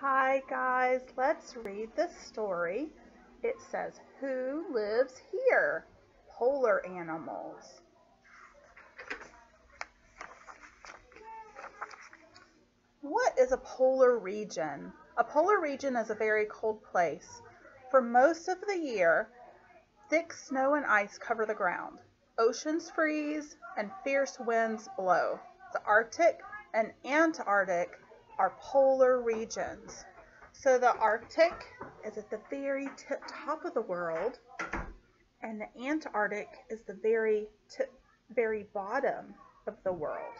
Hi guys, let's read this story. It says, who lives here? Polar animals. What is a polar region? A polar region is a very cold place. For most of the year, thick snow and ice cover the ground. Oceans freeze and fierce winds blow. The Arctic and Antarctic are polar regions. So the Arctic is at the very top of the world, and the Antarctic is the very bottom of the world.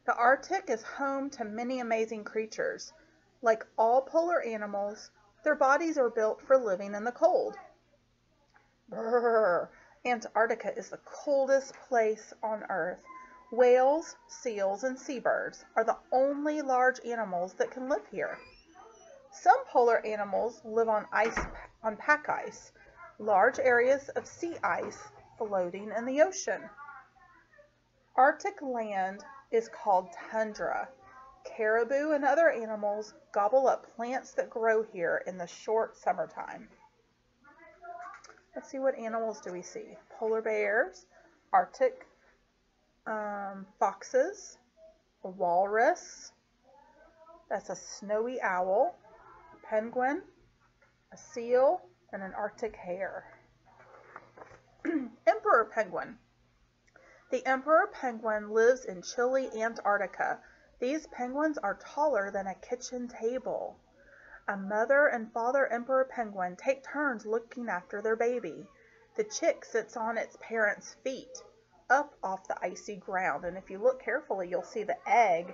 The Arctic is home to many amazing creatures. Like all polar animals, their bodies are built for living in the cold. Brrr. Antarctica is the coldest place on Earth. Whales, seals, and seabirds are the only large animals that can live here. Some polar animals live on pack ice, large areas of sea ice floating in the ocean. Arctic land is called tundra. Caribou and other animals gobble up plants that grow here in the short summertime. Let's see, what animals do we see? Polar bears, Arctic foxes, a walrus, that's a snowy owl, a penguin, a seal, and an Arctic hare. Emperor penguin. The emperor penguin lives in chilly Antarctica. These penguins are taller than a kitchen table. A mother and father emperor penguin take turns looking after their baby. The chick sits on its parent's feet, up off the icy ground, and if you look carefully, you'll see the egg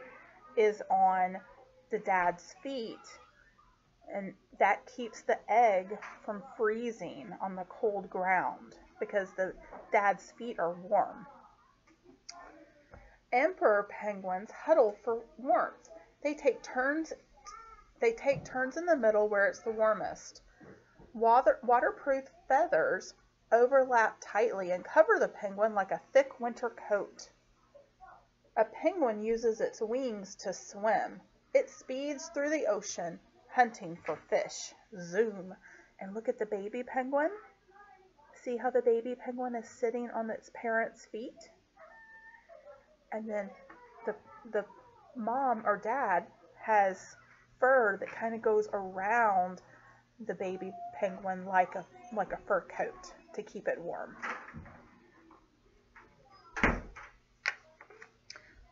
is on the dad's feet, and that keeps the egg from freezing on the cold ground because the dad's feet are warm. Emperor penguins huddle for warmth. They take turns in the middle where it's the warmest. Waterproof feathers overlap tightly and cover the penguin like a thick winter coat. A penguin uses its wings to swim. It speeds through the ocean, hunting for fish. Zoom. And look at the baby penguin. See how the baby penguin is sitting on its parent's feet? And then the mom or dad has fur that kind of goes around the baby penguin like a fur coat to keep it warm.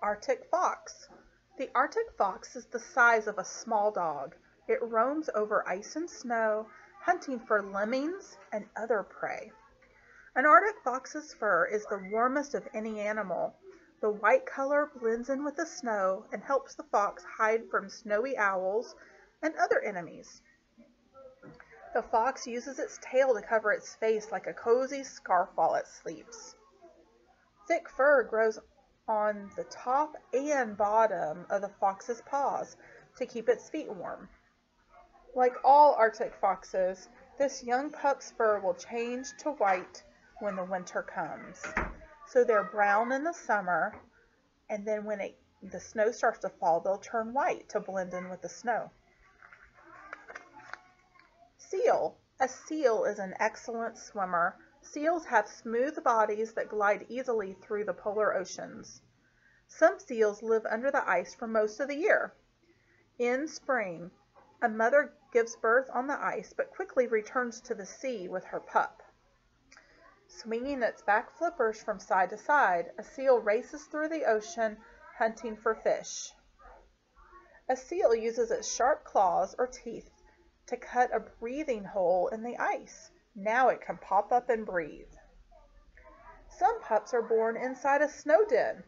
Arctic fox. The Arctic fox is the size of a small dog. It roams over ice and snow, hunting for lemmings and other prey. An Arctic fox's fur is the warmest of any animal. The white color blends in with the snow and helps the fox hide from snowy owls and other enemies. The fox uses its tail to cover its face like a cozy scarf while it sleeps. Thick fur grows on the top and bottom of the fox's paws to keep its feet warm. Like all Arctic foxes, this young pup's fur will change to white when the winter comes. So they're brown in the summer, and then when the snow starts to fall, they'll turn white to blend in with the snow. Seal. A seal is an excellent swimmer. Seals have smooth bodies that glide easily through the polar oceans. Some seals live under the ice for most of the year. In spring, a mother gives birth on the ice but quickly returns to the sea with her pup. Swinging its back flippers from side to side, a seal races through the ocean hunting for fish. A seal uses its sharp claws or teeth to cut a breathing hole in the ice. Now it can pop up and breathe. Some pups are born inside a snow den.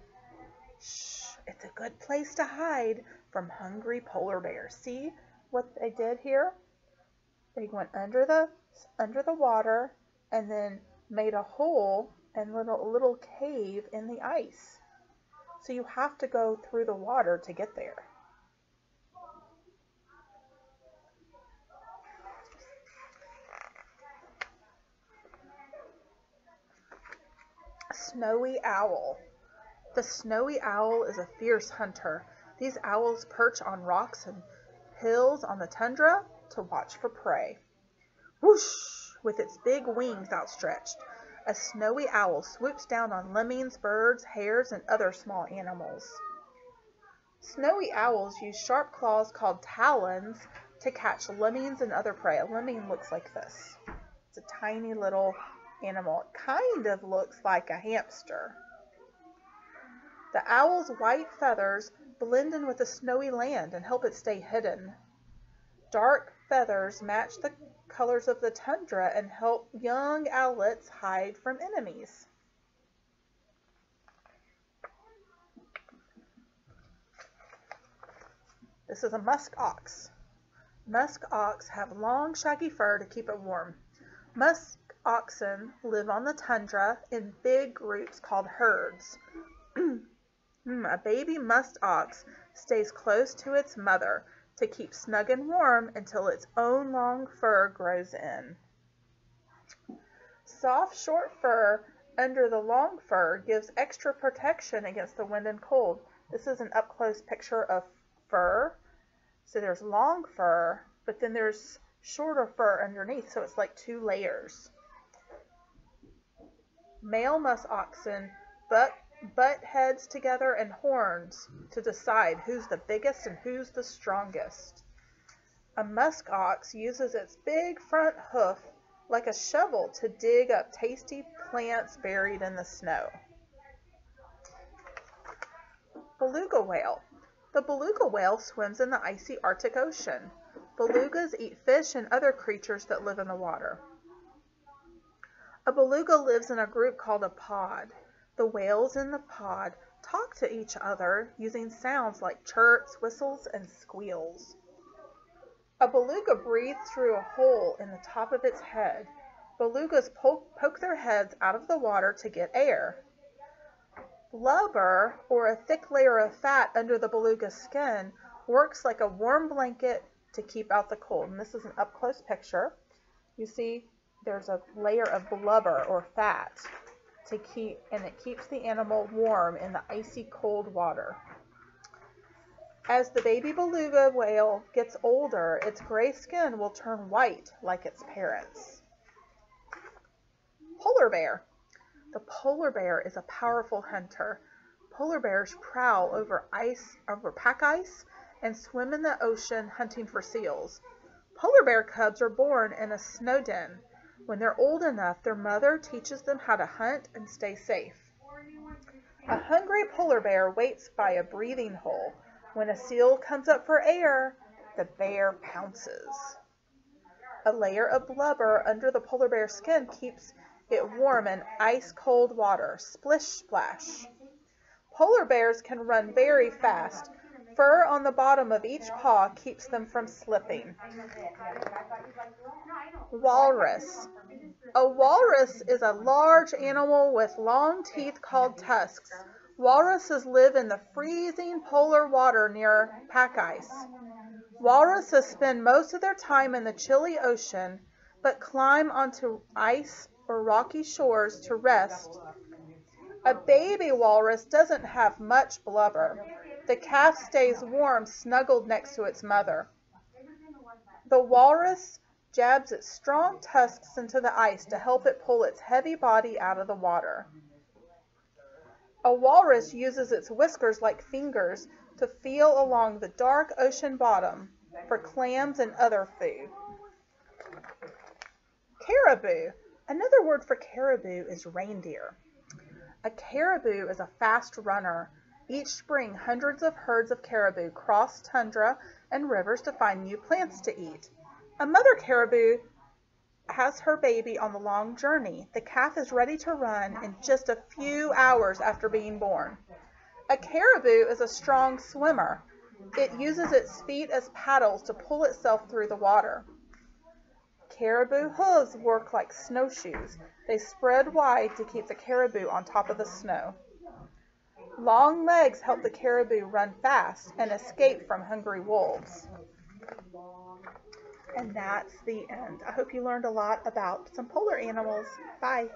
Shh, it's a good place to hide from hungry polar bears. See what they did here? They went under the water and then made a hole and a little cave in the ice. So you have to go through the water to get there. Snowy owl. The snowy owl is a fierce hunter. These owls perch on rocks and hills on the tundra to watch for prey. Whoosh! With its big wings outstretched, a snowy owl swoops down on lemmings, birds, hares, and other small animals. Snowy owls use sharp claws called talons to catch lemmings and other prey. A lemming looks like this. It's a tiny little animal. It kind of looks like a hamster. The owl's white feathers blend in with the snowy land and help it stay hidden. Dark feathers match the colors of the tundra and help young owlets hide from enemies. This is a musk ox. Musk ox have long, shaggy fur to keep it warm. Musk oxen live on the tundra in big groups called herds. A baby musk ox stays close to its mother to keep snug and warm until its own long fur grows in. Soft, short fur under the long fur gives extra protection against the wind and cold. This is an up-close picture of fur. So there's long fur, but then there's shorter fur underneath, so it's like 2 layers. Male musk oxen butt heads together and horns to decide who's the biggest and who's the strongest. A musk ox uses its big front hoof like a shovel to dig up tasty plants buried in the snow. Beluga whale. The beluga whale swims in the icy Arctic Ocean. Belugas eat fish and other creatures that live in the water. A beluga lives in a group called a pod. The whales in the pod talk to each other using sounds like chirps, whistles, and squeals. A beluga breathes through a hole in the top of its head. Belugas poke their heads out of the water to get air. Blubber, or a thick layer of fat under the beluga's skin, works like a warm blanket to keep out the cold. And this is an up-close picture. You see there's a layer of blubber or fat and it keeps the animal warm in the icy cold water. As the baby beluga whale gets older, its gray skin will turn white like its parents. Polar bear. The polar bear is a powerful hunter. Polar bears prowl over pack ice and swim in the ocean hunting for seals. Polar bear cubs are born in a snow den. When they're old enough, their mother teaches them how to hunt and stay safe. A hungry polar bear waits by a breathing hole. When a seal comes up for air, the bear pounces. A layer of blubber under the polar bear's skin keeps it warm in ice-cold water. Splish splash. Polar bears can run very fast. Fur on the bottom of each paw keeps them from slipping. Walrus. A walrus is a large animal with long teeth called tusks. Walruses live in the freezing polar water near pack ice. Walruses spend most of their time in the chilly ocean, but climb onto ice or rocky shores to rest. A baby walrus doesn't have much blubber. The calf stays warm, snuggled next to its mother. The walrus jabs its strong tusks into the ice to help it pull its heavy body out of the water. A walrus uses its whiskers like fingers to feel along the dark ocean bottom for clams and other food. Caribou. Another word for caribou is reindeer. A caribou is a fast runner. Each spring, hundreds of herds of caribou cross tundra and rivers to find new plants to eat. A mother caribou has her baby on the long journey. The calf is ready to run in just a few hours after being born. A caribou is a strong swimmer. It uses its feet as paddles to pull itself through the water. Caribou hooves work like snowshoes. They spread wide to keep the caribou on top of the snow. Long legs help the caribou run fast and escape from hungry wolves. And that's the end. I hope you learned a lot about some polar animals. Bye.